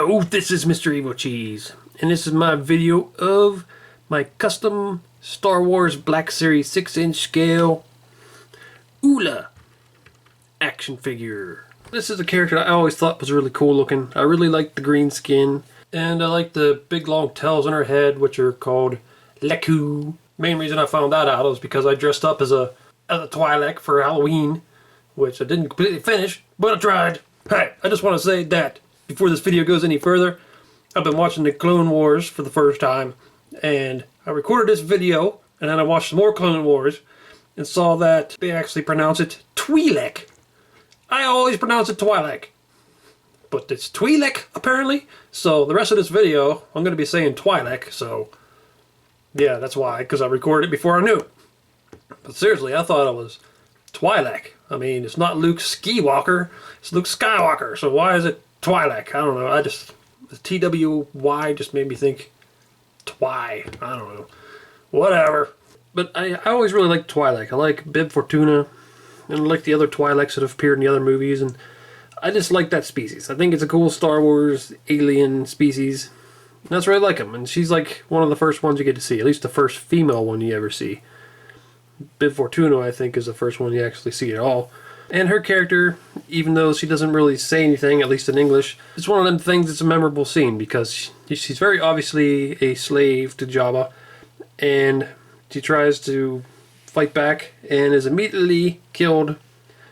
Hello, this is Mr. Evilcheese, and this is my video of my custom Star Wars Black Series 6-inch scale Oola action figure. This is a character I always thought was really cool looking. I really like the green skin, and I like the big long tails on her head, which are called Leku. Main reason I found that out was because I dressed up as a twi'lek for Halloween, which I didn't completely finish, but I tried. Hey, I just want to say that before this video goes any further, I've been watching the Clone Wars for the first time, and I recorded this video, and then I watched some more Clone Wars, and saw that they actually pronounce it twi'lek. I always pronounce it twi'lek, but it's twi'lek apparently, so the rest of this video, I'm going to be saying twi'lek, so yeah, that's why, because I recorded it before I knew. But seriously, I thought it was twi'lek. I mean, it's not Luke Skywalker, it's Luke Skywalker, so why is it twi'lek? I don't know, the TWY just made me think twi, I don't know, whatever. But I always really liked twi'lek. I like Bib Fortuna, and I like the other twi'leks that have appeared in the other movies, and I just like that species. I think it's a cool Star Wars alien species, and that's why I like them, and she's like one of the first ones you get to see, at least the first female one you ever see. Bib Fortuna, I think, is the first one you actually see at all. And her character, even though she doesn't really say anything, at least in English, it's one of them things that's a memorable scene because she's very obviously a slave to Jabba, and she tries to fight back and is immediately killed,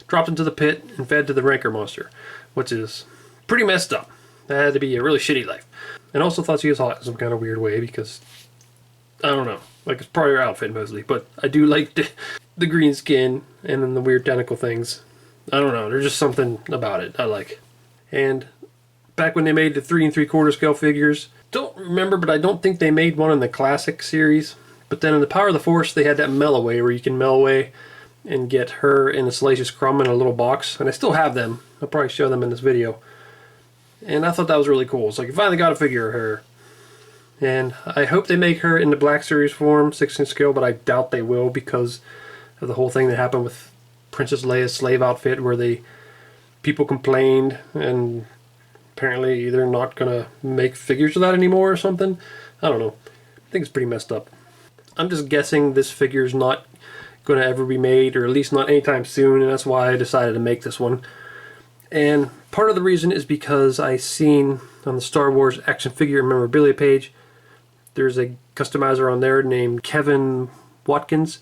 dropped into the pit, and fed to the Rancor monster, which is pretty messed up. That had to be a really shitty life. And also thought she was hot in some kind of weird way because, I don't know, like it's part of her outfit mostly, but I do like the green skin and then the weird tentacle things. I don't know, there's just something about it I like. And back when they made the 3 3/4 scale figures, don't remember, but I don't think they made one in the classic series. But then in the Power of the Force, they had that mail away where you can mail away and get her and a Salacious Crumb in a little box. And I still have them. I'll probably show them in this video. And I thought that was really cool. It's like you finally got a figure of her. And I hope they make her in the Black Series form, 6-inch scale, but I doubt they will because of the whole thing that happened with Princess Leia's slave outfit where people complained and apparently they're not gonna make figures of that anymore or something. I don't know. I think it's pretty messed up. I'm just guessing this figure's not gonna ever be made, or at least not anytime soon, and that's why I decided to make this one. And part of the reason is because I seen on the Star Wars action figure memorabilia page, there's a customizer on there named Kevin Watkins,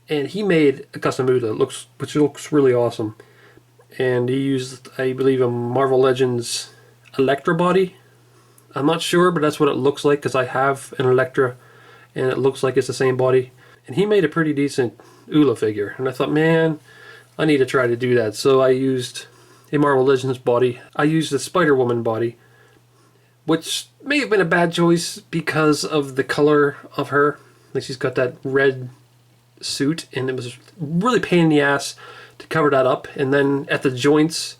and he made a custom Oola, which looks really awesome. And he used, I believe, a Marvel Legends Electra body. I'm not sure, but that's what it looks like because I have an Electra, and it looks like it's the same body. And he made a pretty decent Oola figure, and I thought, man, I need to try to do that. So I used a Marvel Legends body. I used a Spider-Woman body, which may have been a bad choice because of the color of her. Like, she's got that red suit, and it was really pain in the ass to cover that up. And then at the joints,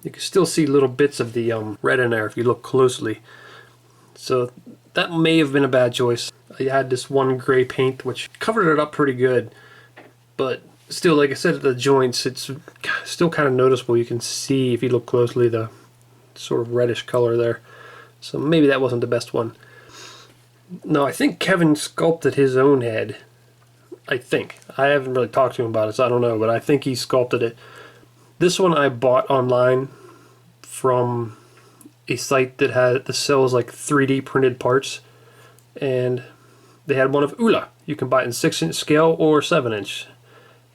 you can still see little bits of the red in there if you look closely. So that may have been a bad choice. I had this one gray paint which covered it up pretty good, but still, like I said, at the joints it's still kind of noticeable. You can see if you look closely the sort of reddish color there. So maybe that wasn't the best one. No, I think Kevin sculpted his own head. I think. I haven't really talked to him about it, so I don't know, but I think he sculpted it. This one I bought online from a site that sells like 3D printed parts, and they had one of Oola. You can buy it in 6-inch scale or 7-inch.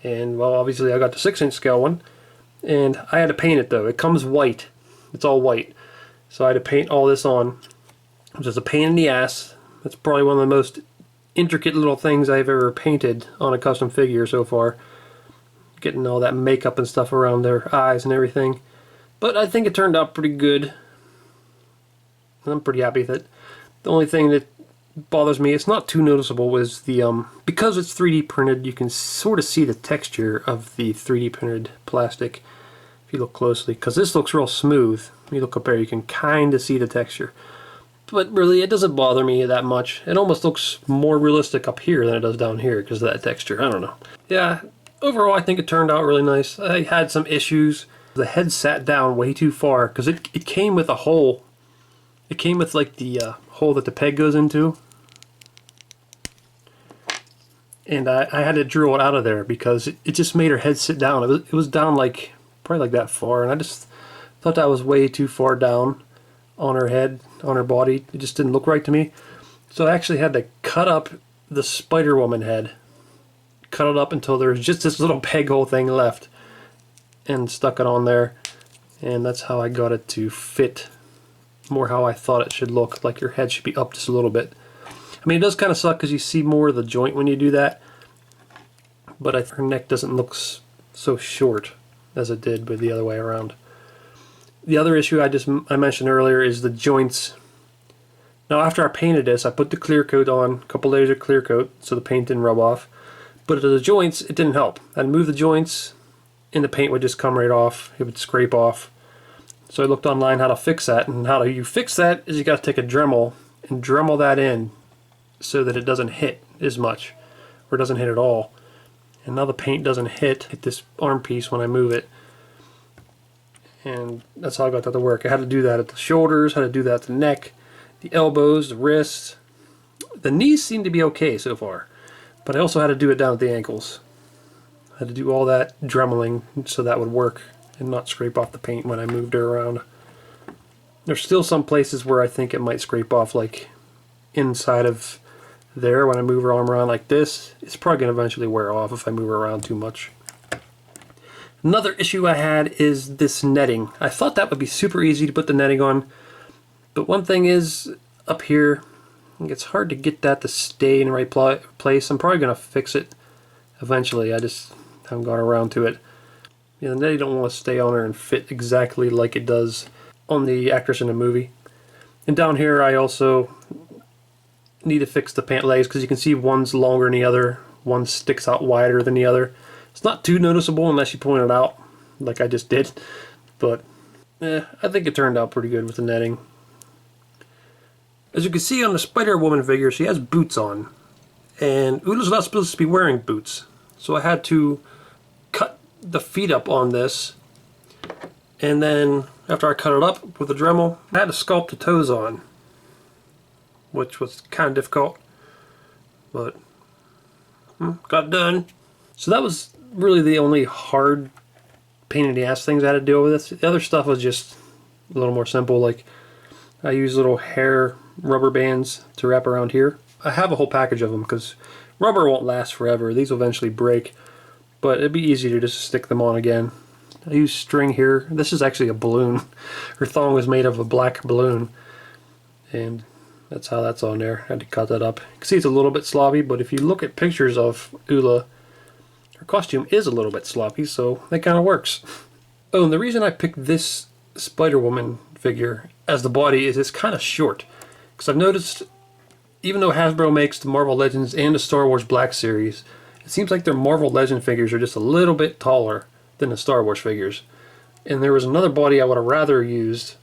And well, obviously I got the 6-inch scale one, and I had to paint it though. It comes white. It's all white. So I had to paint all this on, which is a pain in the ass. That's probably one of the most intricate little things I've ever painted on a custom figure so far. Getting all that makeup and stuff around their eyes and everything. But I think it turned out pretty good. I'm pretty happy with it. The only thing that bothers me, it's not too noticeable, is the because it's 3D printed, you can sort of see the texture of the 3D printed plastic if you look closely, because this looks real smooth. When you look up there, you can kind of see the texture. But really, it doesn't bother me that much. It almost looks more realistic up here than it does down here because of that texture. I don't know. Yeah, overall I think it turned out really nice. I had some issues. The head sat down way too far because it came with a hole It came with like the hole that the peg goes into. And I had to drill it out of there because it just made her head sit down. It was down like, probably like that far. And I just thought that was way too far down on her head, on her body. It just didn't look right to me. So I actually had to cut up the Spider-Woman head. Cut it up until there was just this little peg hole thing left. And stuck it on there. And that's how I got it to fit more how I thought it should look. Like your head should be up just a little bit. I mean, it does kind of suck because you see more of the joint when you do that. But her neck doesn't look so short as it did with the other way around. The other issue I mentioned earlier is the joints. Now after I painted this, I put the clear coat on, a couple layers of clear coat so the paint didn't rub off. But the joints, it didn't help. I'd move the joints and the paint would just come right off. It would scrape off. So I looked online how to fix that, and how you fix that is you got to take a Dremel and Dremel that in so that it doesn't hit as much, or it doesn't hit at all. And now the paint doesn't hit this arm piece when I move it. And that's how I got that to work. I had to do that at the shoulders, had to do that at the neck, the elbows, the wrists. The knees seem to be okay so far, but I also had to do it down at the ankles. I had to do all that dremeling so that would work and not scrape off the paint when I moved her around. There's still some places where I think it might scrape off, like inside of there when I move her arm around like this. It's probably going to eventually wear off if I move her around too much. Another issue I had is this netting. I thought that would be super easy to put the netting on, but one thing is up here, it's hard to get that to stay in the right place. I'm probably going to fix it eventually. I just haven't got around to it. You know, the netting don't want to stay on her and fit exactly like it does on the actress in the movie. And down here I also need to fix the pant legs because you can see one's longer than the other, one sticks out wider than the other. It's not too noticeable unless you point it out like I just did, but I think it turned out pretty good with the netting. As you can see on the Spider-Woman figure, she has boots on, and Oola's not supposed to be wearing boots, so I had to cut the feet up on this, and then after I cut it up with a Dremel, I had to sculpt the toes on, which was kind of difficult, but got done. So that was really the only hard pain in the ass things I had to deal with this. The other stuff was just a little more simple. Like I use little hair rubber bands to wrap around here. I have a whole package of them because rubber won't last forever. These will eventually break, but it'd be easy to just stick them on again. I use string here. This is actually a balloon. Her thong was made of a black balloon, and that's how that's on there. I had to cut that up. You can see it's a little bit sloppy, but if you look at pictures of Oola, her costume is a little bit sloppy, so that kind of works. Oh, and the reason I picked this Spider-Woman figure as the body is it's kind of short. Because I've noticed, even though Hasbro makes the Marvel Legends and the Star Wars Black Series, it seems like their Marvel Legend figures are just a little bit taller than the Star Wars figures. And there was another body I would have rather used,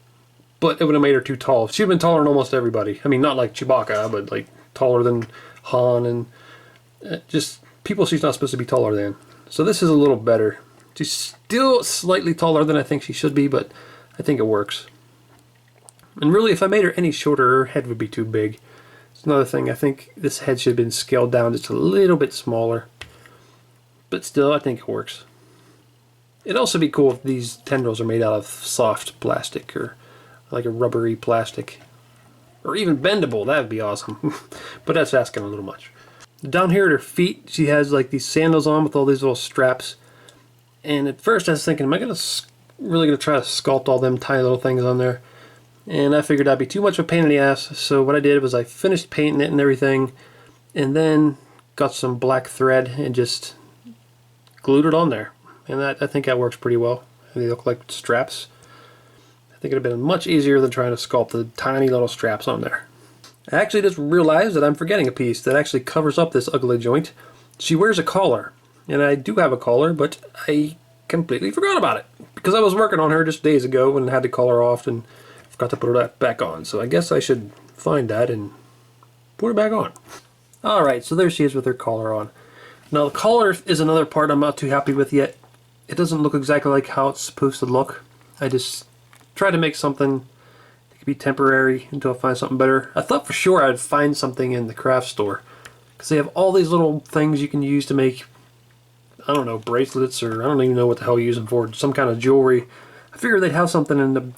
but it would have made her too tall. She'd have been taller than almost everybody. I mean, not like Chewbacca, but like taller than Han, and just people she's not supposed to be taller than. So this is a little better. She's still slightly taller than I think she should be, but I think it works. And really, if I made her any shorter, her head would be too big. It's another thing. I think this head should have been scaled down just a little bit smaller. But still, I think it works. It'd also be cool if these tendrils are made out of soft plastic or like a rubbery plastic. Or even bendable. That would be awesome. But that's asking a little much. Down here at her feet, she has like these sandals on with all these little straps. And at first I was thinking, am I really going to try to sculpt all them tiny little things on there? And I figured that'd be too much of a pain in the ass. So what I did was I finished painting it and everything, and then got some black thread and just glued it on there. And I think that works pretty well. They look like straps. I think it'd have been much easier than trying to sculpt the tiny little straps on there. I actually just realized that I'm forgetting a piece that actually covers up this ugly joint. She wears a collar, and I do have a collar, but I completely forgot about it because I was working on her just days ago and had the collar off and forgot to put her back on. So I guess I should find that and put her back on. Alright, so there she is with her collar on. Now the collar is another part I'm not too happy with yet. It doesn't look exactly like how it's supposed to look. I just tried to make something that could be temporary until I find something better. I thought for sure I'd find something in the craft store, because they have all these little things you can use to make, I don't know, bracelets, or I don't even know what the hell you use them for, some kind of jewelry. I figured they'd have something in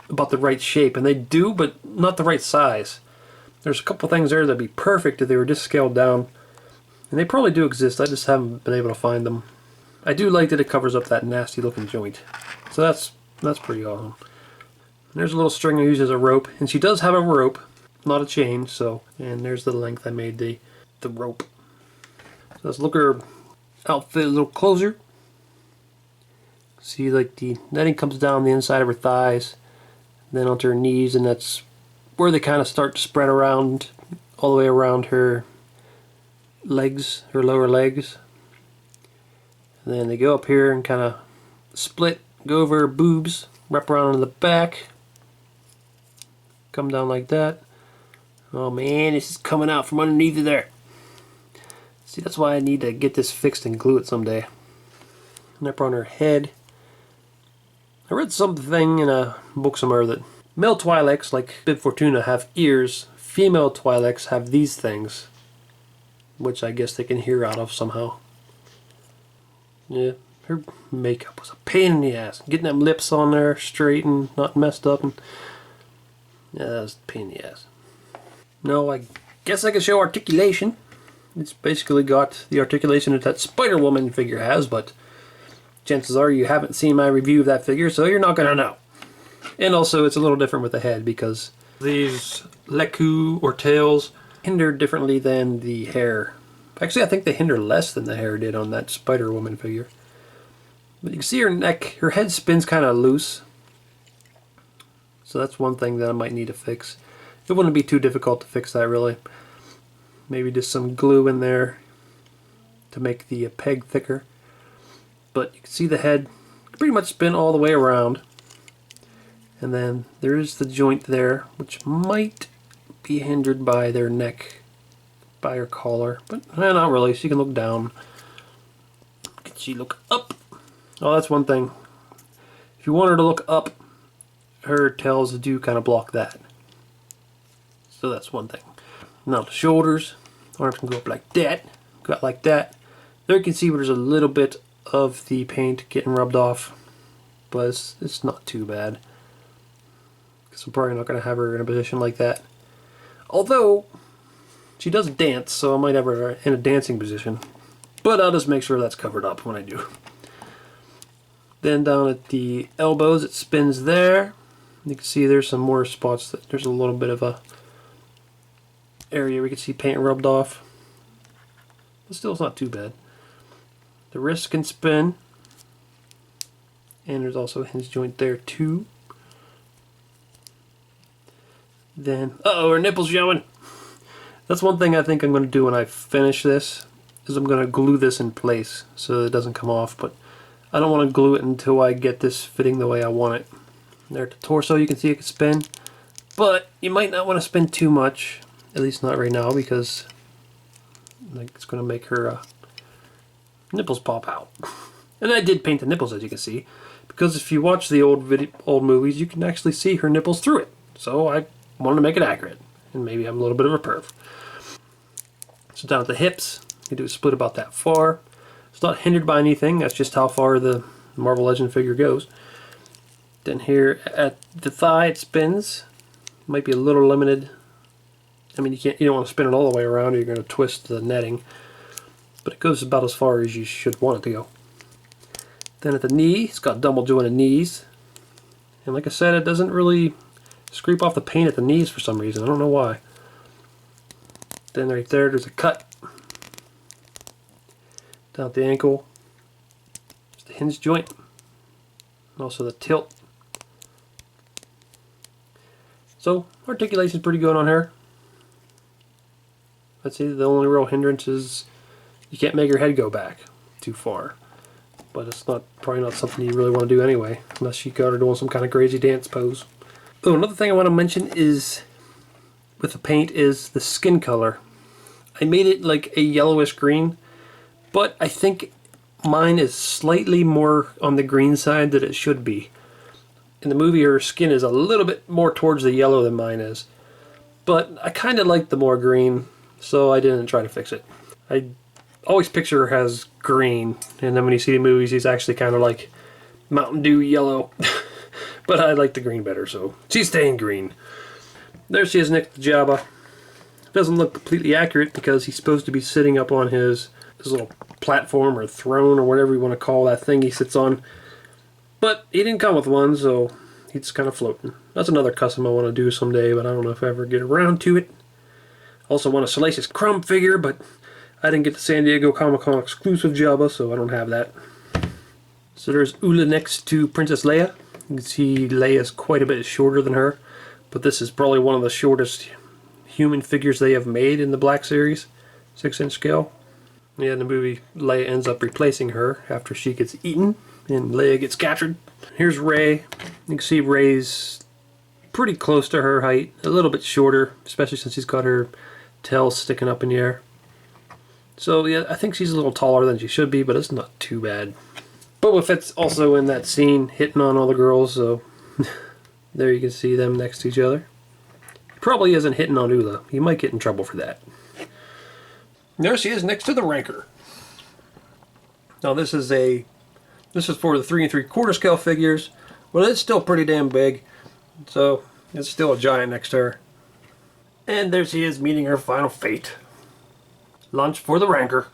about the right shape, and they do, but not the right size. There's a couple things there that'd be perfect if they were just scaled down, and they probably do exist. I just haven't been able to find them. I do like that it covers up that nasty looking joint, so that's pretty awesome. And there's a little string I use as a rope, and she does have a rope, not a chain. So, and there's the length I made the rope. So let's look at her outfit a little closer. See, like the netting comes down the inside of her thighs, then onto her knees, and that's where they kind of start to spread around all the way around her legs, her lower legs. And then they go up here and kind of split, go over her boobs, wrap around on the back, come down like that. Oh man, this is coming out from underneath of there. See, that's why I need to get this fixed and glue it someday. And up on her head. I read something in a book somewhere that male twi'leks, like Bib Fortuna, have ears. Female twi'leks have these things, which I guess they can hear out of somehow. Yeah, her makeup was a pain in the ass. Getting them lips on there straight and not messed up, and yeah, that was a pain in the ass. No, I guess I could show articulation. It's basically got the articulation that that Spider-Woman figure has, but chances are you haven't seen my review of that figure, so you're not going to know. And also, it's a little different with the head, because these leku, or tails, hinder differently than the hair. Actually, I think they hinder less than the hair did on that Spider-Woman figure. But you can see her neck, her head spins kind of loose. So that's one thing that I might need to fix. It wouldn't be too difficult to fix that, really. Maybe just some glue in there to make the peg thicker. But you can see the head pretty much spin all the way around. And then there's the joint there, which might be hindered by their neck, by her collar. But not really, she can look down. Can she look up? Oh, that's one thing. If you want her to look up, her tails do kind of block that. So that's one thing. Now the shoulders, arms can go up like that, go out like that. There you can see where there's a little bit of the paint getting rubbed off, but it's not too bad. Because I'm probably not going to have her in a position like that. Although, she does dance, so I might have her in a dancing position. But I'll just make sure that's covered up when I do. Then down at the elbows, it spins there. You can see there's some more spots that there's a little bit of a area where you can see paint rubbed off. But still, it's not too bad. The wrist can spin. And there's also a hinge joint there too. Then, uh-oh, her nipple's showing. That's one thing I think I'm going to do when I finish this, is I'm going to glue this in place so it doesn't come off. But I don't want to glue it until I get this fitting the way I want it. There at the torso, you can see it can spin. But you might not want to spin too much. At least not right now, because like, it's going to make her nipples pop out. And I did paint the nipples, as you can see, because if you watch the old movies, you can actually see her nipples through it. So I wanted to make it accurate, and maybe I'm a little bit of a perv. So down at the hips, you do a split about that far. It's not hindered by anything. That's just how far the Marvel Legend figure goes. Then here at the thigh, it spins. Might be a little limited. I mean, you don't want to spin it all the way around, or you're going to twist the netting. But it goes about as far as you should want it to go. Then at the knee, it's got double jointed knees. And like I said, it doesn't really scrape off the paint at the knees for some reason. I don't know why. Then right there's a cut. Down at the ankle, there's the hinge joint. And also the tilt. So, articulation's pretty good on her. I'd say the only real hindrance is you can't make her head go back too far. But it's probably not something you really want to do anyway, unless you got her doing some kind of crazy dance pose. Oh, another thing I want to mention is, with the paint, is the skin color. I made it like a yellowish green, but I think mine is slightly more on the green side than it should be. In the movie, her skin is a little bit more towards the yellow than mine is. But I kind of like the more green, so I didn't try to fix it. I always picture her as green, and then when you see the movies, he's actually kind of like Mountain Dew yellow. But I like the green better, so she's staying green. There she is next to Jabba. Doesn't look completely accurate because he's supposed to be sitting up on his little platform or throne or whatever you want to call that thing he sits on. But he didn't come with one, so he's kind of floating. That's another custom I want to do someday, but I don't know if I ever get around to it. Also want a Salacious Crumb figure, but I didn't get the San Diego Comic-Con exclusive Jabba, so I don't have that. So there's Oola next to Princess Leia. You can see Leia's quite a bit shorter than her, but this is probably one of the shortest human figures they have made in the Black Series, 6-inch scale. Yeah, in the movie, Leia ends up replacing her after she gets eaten, and Leia gets captured. Here's Rey. You can see Rey's pretty close to her height, a little bit shorter, especially since she's got her tail sticking up in the air. So yeah, I think she's a little taller than she should be, but it's not too bad. Boba Fett's also in that scene, hitting on all the girls, so there you can see them next to each other. He probably isn't hitting on Oola. He might get in trouble for that. There she is next to the Rancor. Now this is for the 3 3/4 scale figures. Well, it's still pretty damn big, so it's still a giant next to her. And there she is meeting her final fate. Launch for the Rancor.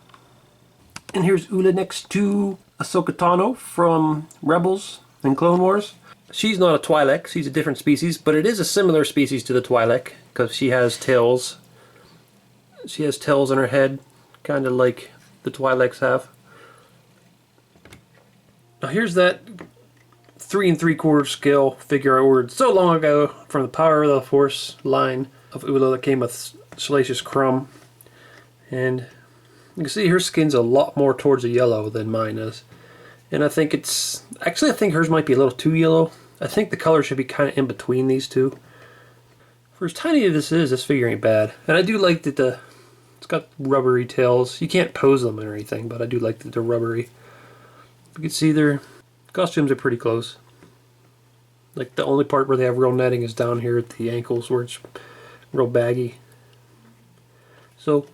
And here's Oola next to Ahsoka Tano from Rebels and Clone Wars. She's not a twi'lek, she's a different species, but it is a similar species to the twi'lek because she has tails. She has tails on her head, kind of like the twi'leks have. Now here's that 3 3/4 scale figure I ordered so long ago from the Power of the Force line of Oola that came with Salacious Crumb. And you can see her skin's a lot more towards the yellow than mine is. And I think I think hers might be a little too yellow. I think the color should be kind of in between these two. For as tiny as this figure ain't bad. And I do like that it's got rubbery tails. You can't pose them or anything, but I do like that they're rubbery. You can see their costumes are pretty close. Like the only part where they have real netting is down here at the ankles where it's real baggy. So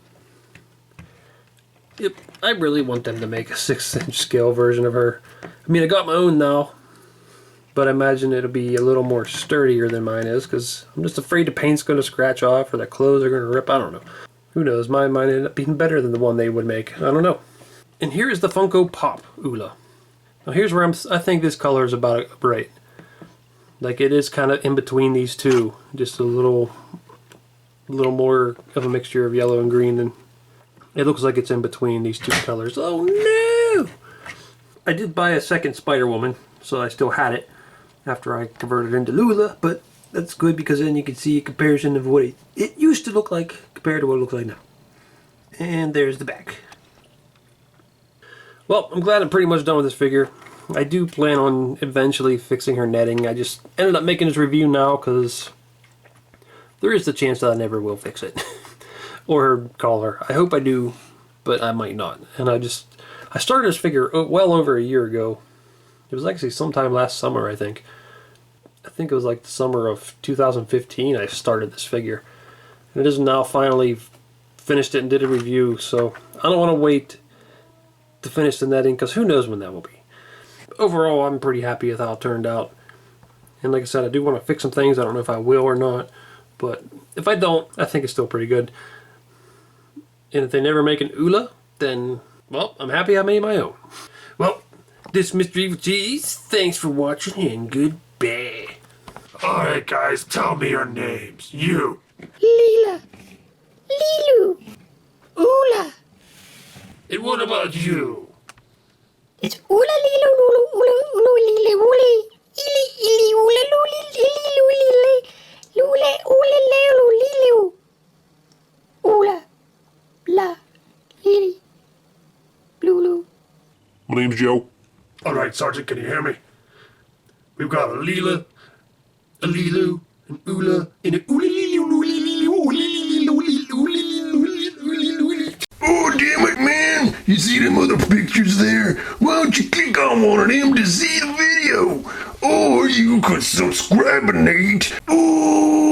yep, I really want them to make a 6-inch scale version of her. I mean, I got my own now, but I imagine it'll be a little more sturdier than mine is because I'm just afraid the paint's going to scratch off or the clothes are going to rip. I don't know. Who knows? Mine might end up being better than the one they would make. I don't know. And here is the Funko Pop Oola. Now here's where I think this color is about right. Like it is kind of in between these two. Just a little more of a mixture of yellow and green than... It looks like it's in between these two colors. Oh no! I did buy a second Spider-Woman, so I still had it after I converted it into Lula, but that's good because then you can see a comparison of what it used to look like compared to what it looks like now. And there's the back. Well, I'm glad I'm pretty much done with this figure. I do plan on eventually fixing her netting. I just ended up making this review now because there is the chance that I never will fix it. Or her collar. I hope I do, but I might not. And I started this figure well over a year ago. It was actually sometime last summer, I think. I think it was like the summer of 2015 I started this figure. And it is now finally finished it and did a review, so I don't want to wait to finish the netting because who knows when that will be. Overall, I'm pretty happy with how it turned out. And like I said, I do want to fix some things. I don't know if I will or not, but if I don't, I think it's still pretty good. And if they never make an Oola, then, well, I'm happy I made my own. Well, this is Mr. Evilcheese. Thanks for watching and goodbye. Alright guys, tell me your names. You. Leela. Lilu. Oola. And what about you? It's Oola Lilu Lulu Oola Ulu Lile Woole. Ili Ili Oola Luli Lili Luli Lule Oola Lelu Lilu. Oola. La. Lili. Lulu. My name's Joe. Alright, Sergeant, can you hear me? We've got a Leela, a Lilu, an Oola, and a Oola Oh, damn it, man! You see them other pictures there? Why don't you click on one of them to see the video? Oh, you could subscribe and eat. Ooh.